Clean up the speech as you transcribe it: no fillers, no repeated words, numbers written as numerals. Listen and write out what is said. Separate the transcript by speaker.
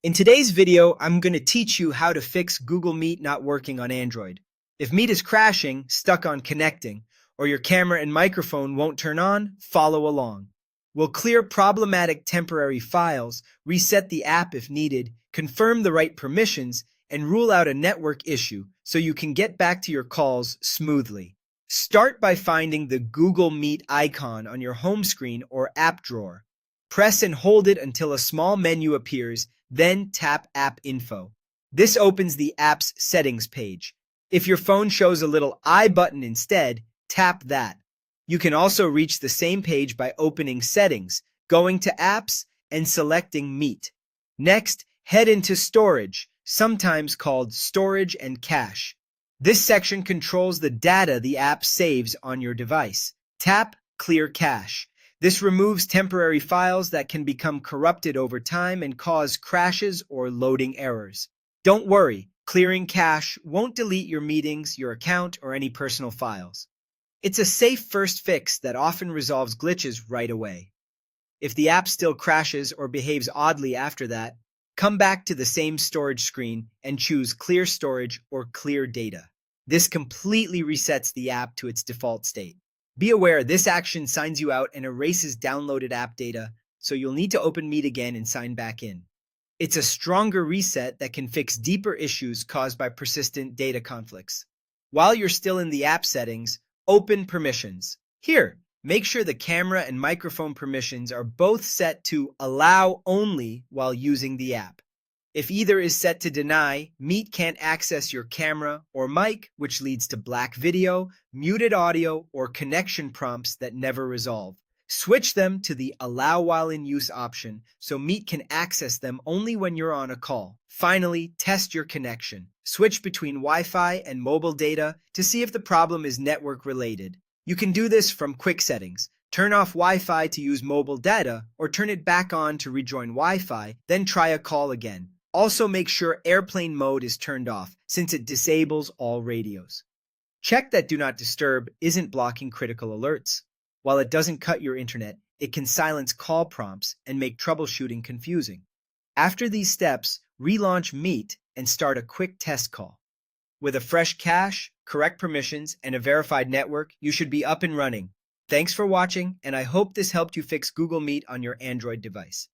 Speaker 1: In today's video, I'm going to teach you how to fix Google Meet not working on Android. If Meet is crashing, stuck on connecting, or your camera and microphone won't turn on, follow along. We'll clear problematic temporary files, reset the app if needed, confirm the right permissions, and rule out a network issue so you can get back to your calls smoothly. Start by finding the Google Meet icon on your home screen or app drawer. Press and hold it until a small menu appears, then tap App Info. This opens the app's settings page. If your phone shows a little I button instead, tap that. You can also reach the same page by opening Settings, going to Apps, and selecting Meet. Next, head into Storage, sometimes called Storage and Cache. This section controls the data the app saves on your device. Tap Clear Cache. This removes temporary files that can become corrupted over time and cause crashes or loading errors. Don't worry, clearing cache won't delete your meetings, your account, or any personal files. It's a safe first fix that often resolves glitches right away. If the app still crashes or behaves oddly after that, come back to the same storage screen and choose Clear Storage or Clear Data. This completely resets the app to its default state. Be aware this action signs you out and erases downloaded app data, so you'll need to open Meet again and sign back in. It's a stronger reset that can fix deeper issues caused by persistent data conflicts. While you're still in the app settings, open Permissions. Here, make sure the camera and microphone permissions are both set to Allow Only while using the app. If either is set to deny, Meet can't access your camera or mic, which leads to black video, muted audio, or connection prompts that never resolve. Switch them to the Allow While in Use option so Meet can access them only when you're on a call. Finally, test your connection. Switch between Wi-Fi and mobile data to see if the problem is network related. You can do this from quick settings. Turn off Wi-Fi to use mobile data or turn it back on to rejoin Wi-Fi, then try a call again. Also make sure airplane mode is turned off since it disables all radios. Check that Do Not Disturb isn't blocking critical alerts. While it doesn't cut your internet, it can silence call prompts and make troubleshooting confusing. After these steps, relaunch Meet and start a quick test call. With a fresh cache, correct permissions, and a verified network, you should be up and running. Thanks for watching, and I hope this helped you fix Google Meet on your Android device.